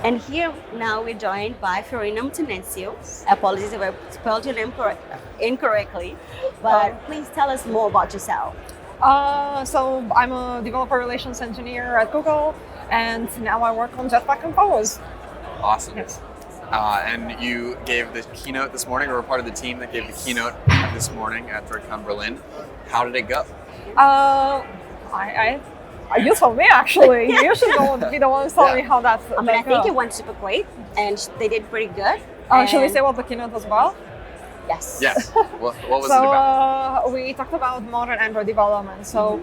And here now we're joined by Florina Muntenescu. Apologies if I spelled your name incorrectly, but please tell us more about yourself. So I'm a developer relations engineer at Google, and now I work on Jetpack Compose. Awesome. Yes. And you gave the keynote this morning, or were part of the team that gave the keynote this morning at DroidCon Berlin. How did it go? You told me actually. You should be the one to tell me how that's. I think it went super great, and they did pretty good. Should we say what the keynote was about? Yes. Yes. What was it about? We talked about modern Android development. So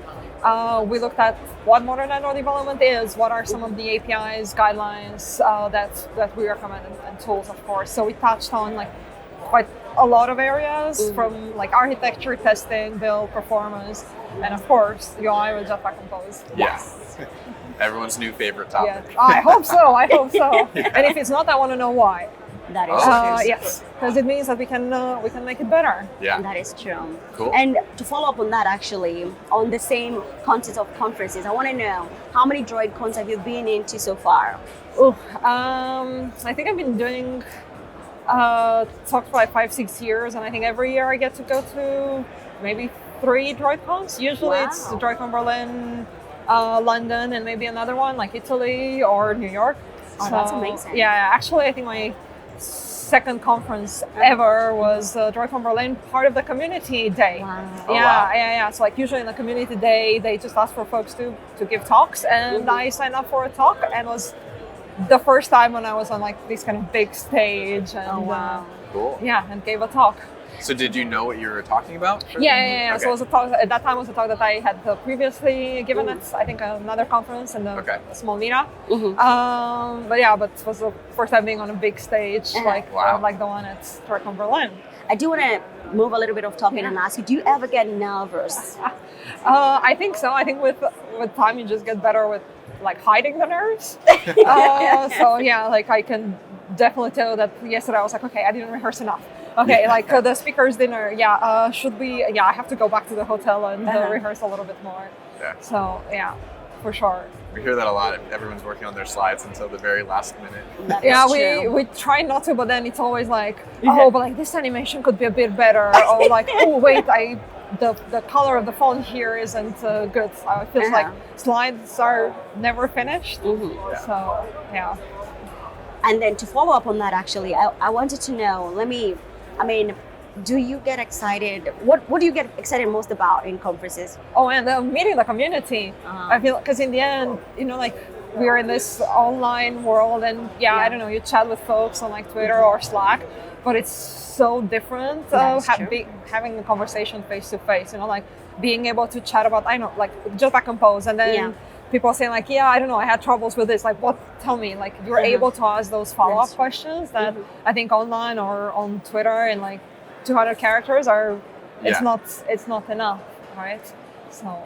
we looked at what modern Android development is, what are some of the APIs, guidelines that we recommend, and tools, of course. So we touched on like quite a lot of areas from like architecture, testing, build, performance, and of course UI with Jetpack Compose. Yes. Everyone's new favorite topic. Yeah. I hope so. Yeah. And if it's not, I want to know why. That is true. Yes, because it means that we can make it better. Yeah. That is true. Cool. And to follow up on that, actually, on the same concept of conferences, I want to know how many DroidCons have you been into so far? I think I've been doing talk for like 5-6 years, and I think every year I get to go to maybe 3 DroidCons. Usually it's the DroidCon Berlin, London, and maybe another one like Italy or New York. Oh, that's amazing. Yeah, actually, I think my second conference ever was DroidCon Berlin, part of the community day. Wow. Yeah. So like usually in the community day, they just ask for folks to give talks, and I signed up for a talk, and it was the first time when I was on like this kind of big stage, and Cool. and gave a talk. So did you know what you were talking about? Yeah. Okay. So it was a talk, at that time was a talk that I had previously given at, I think, another conference in the small meetup. But it was the first time being on a big stage, like the one at DroidCon Berlin. I do want to move a little bit off topic and ask you, do you ever get nervous? I think so. I think with time you just get better with like hiding the nerves. Like I can definitely tell that yesterday I was like, okay, I didn't rehearse enough. Okay, like the speakers dinner, should we, I have to go back to the hotel and rehearse a little bit more. Yeah. So, for sure. We hear that a lot. Everyone's working on their slides until the very last minute. We try not to, but then it's always like, but like this animation could be a bit better. Or like, oh wait, the color of the font here isn't good. So it feels like slides are never finished. So, And then to follow up on that, actually, I wanted to know, do you get excited? What do you get excited most about in conferences? Oh, and meeting the community. I feel, because in the end, like we're in this online world, and I don't know, you chat with folks on like Twitter or Slack, but it's so different having a conversation face to face. Like being able to chat about, like Jetpack Compose, and then people saying like, I don't know, I had troubles with this. Like, tell me. Like, you're able to ask those follow-up questions that I think online or on Twitter in like 200 characters it's not enough, right? So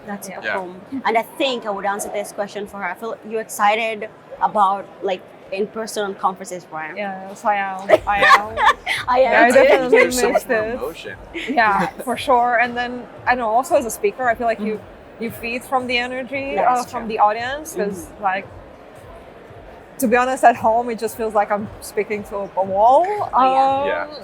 that's cool. And I think I would answer this question for her. I feel you're excited about like in-person conferences, right? Yes, I am. I definitely There's so missed much more it. emotion. Yeah, for sure. And then I know also as a speaker, I feel like you feed from the energy from the audience, because like, to be honest, at home it just feels like I'm speaking to a wall.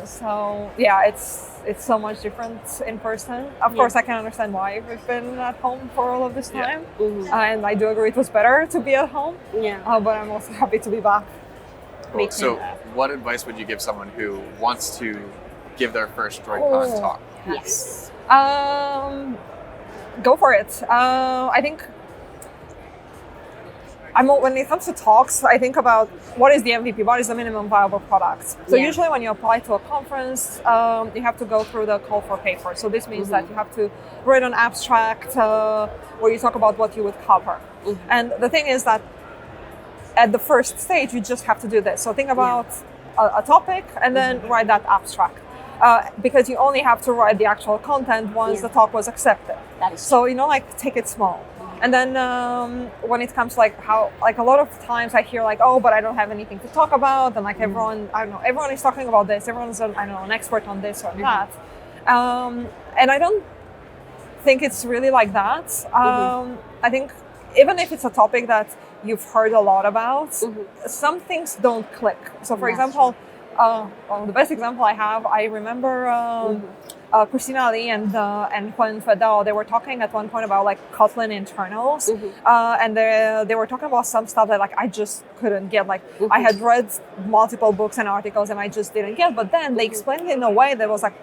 So it's so much different in person. Of course, I can understand why we've been at home for all of this time, and I do agree it was better to be at home. But I'm also happy to be back. Cool. So, what advice would you give someone who wants to give their first DroidCon talk? Yes. Go for it. I think when it comes to talks, I think about what is the MVP, what is the minimum viable product. So usually when you apply to a conference, you have to go through the call for paper. So this means that you have to write an abstract where you talk about what you would cover. And the thing is that at the first stage, you just have to do this. So think about a topic and then write that abstract. Because you only have to write the actual content once the talk was accepted. So, like take it small. And then when it comes to like how, like a lot of times I hear like, but I don't have anything to talk about. And like everyone is talking about this. Everyone's, an expert on this or that. And I don't think it's really like that. I think even if it's a topic that you've heard a lot about, some things don't click. So for example, well, the best example I have, I remember Christina Lee and Juan Fedel, they were talking at one point about like Kotlin internals, and they were talking about some stuff that like I just couldn't get. Like I had read multiple books and articles and I just didn't get, but then they explained it in a way that was like,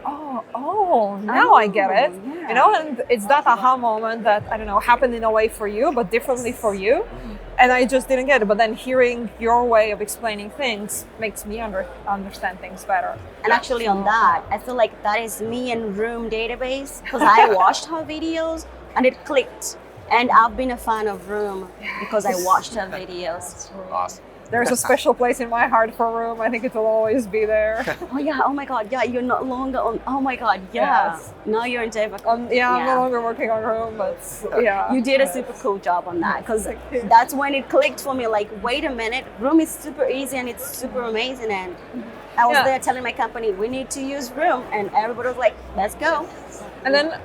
now I get it. Yeah. You know, and it's that aha moment that, I don't know, happened in a way for you, but differently for you. And I just didn't get it. But then hearing your way of explaining things makes me understand things better. And actually on that, I feel like that is me and Room database, because I watched her videos and it clicked. And I've been a fan of Room because I watched her videos. Awesome. There's a special place in my heart for Room. I think it will always be there. Oh yeah, oh my God, yeah, you're no longer on, oh my God, yeah. Yes. Now you're in Java. I'm no longer working on Room, but yeah. You did a super cool job on that, because that's when it clicked for me, like, wait a minute, Room is super easy and it's super amazing. And I was there telling my company, we need to use Room, and everybody was like, let's go. And then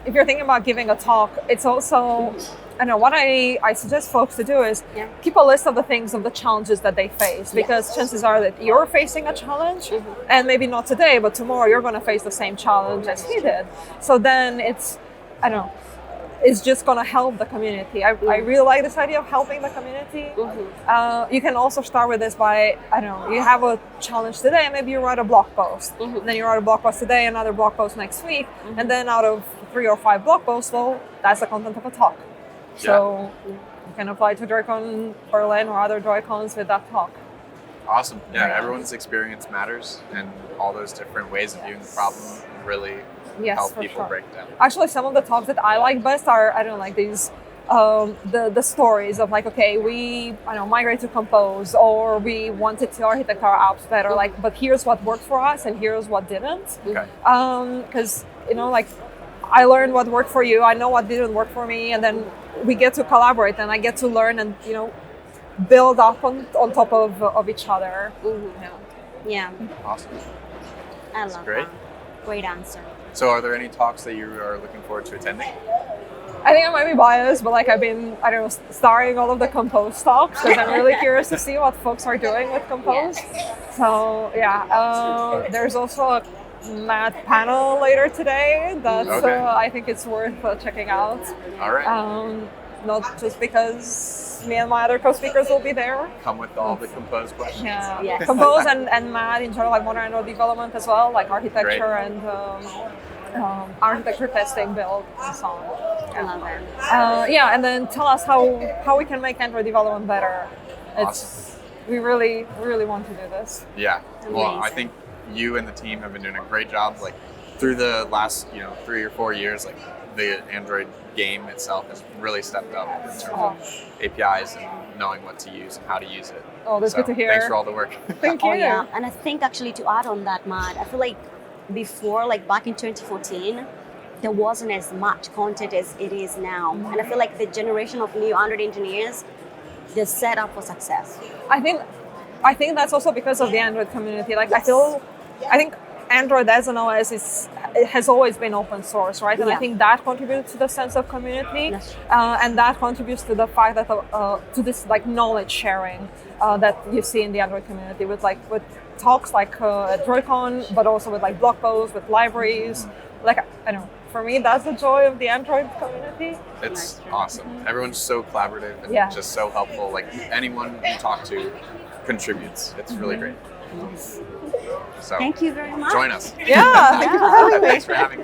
if you're thinking about giving a talk, it's also, I know what I suggest folks to do is keep a list of the things, of the challenges that they face, because chances are that you're facing a challenge and maybe not today, but tomorrow you're going to face the same challenge as he did. So then it's, I don't know, it's just going to help the community. I really like this idea of helping the community. You can also start with this by, I don't know, you have a challenge today and maybe you write a blog post. And then you write a blog post today, another blog post next week. And then out of 3 or 5 blog posts, well, that's the content of a talk. So you can apply to DroidCon Berlin or other DroidCons with that talk. Awesome. Yeah, everyone's experience matters, and all those different ways of viewing the problem really help people break down. Actually, some of the talks that I like best are, I don't know, like these, the stories of like, okay, we, I don't know, migrate to Compose, or we wanted to architect our apps better, like, but here's what worked for us and here's what didn't. Okay. Because, you know, like, I learned what worked for you, I know what didn't work for me, and then we get to collaborate and I get to learn and, you know, build up on top of each other. Yeah. Awesome. I love great. that. Great answer. So are there any talks that you are looking forward to attending? I think I might be biased, but like I've been, I don't know, starring all of the Compose talks because I'm really curious to see what folks are doing with Compose. So yeah, there's also a Matt panel later today that I think it's worth checking out. All right. Not just because me and my other co-speakers will be there. Come with all the Compose questions. Yeah. Compose and Matt in general, like modern Android development as well, like architecture and architecture testing, build, and so on. I love it. And then tell us how we can make Android development better. Awesome. We really want to do this. Yeah. Amazing. Well, I think you and the team have been doing a great job. Like through the last 3 or 4 years, like the Android game itself has really stepped up in terms of APIs and knowing what to use and how to use it. Oh, that's good to hear. Thanks for all the work. Thank you. Oh, yeah. And I think actually to add on that, Matt, I feel like before, like back in 2014, there wasn't as much content as it is now. And I feel like the generation of new Android engineers, they're set up for success. I think that's also because of the Android community. Like I think Android as an OS it has always been open source, right? And I think that contributes to the sense of community, and that contributes to the fact that to this like knowledge sharing that you see in the Android community with talks like at DroidCon, but also with like blog posts, with libraries. Like I don't know, for me that's the joy of the Android community. It's awesome. Everyone's so collaborative and just so helpful. Like anyone you talk to contributes. It's really great. So thank you very much. Join us. Yeah, thank you for having me. Thanks for having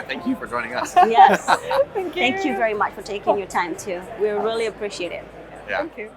thank you for joining us. Yes. Thank you. Thank you very much for taking your time too. We really appreciate it. Yeah. Thank you.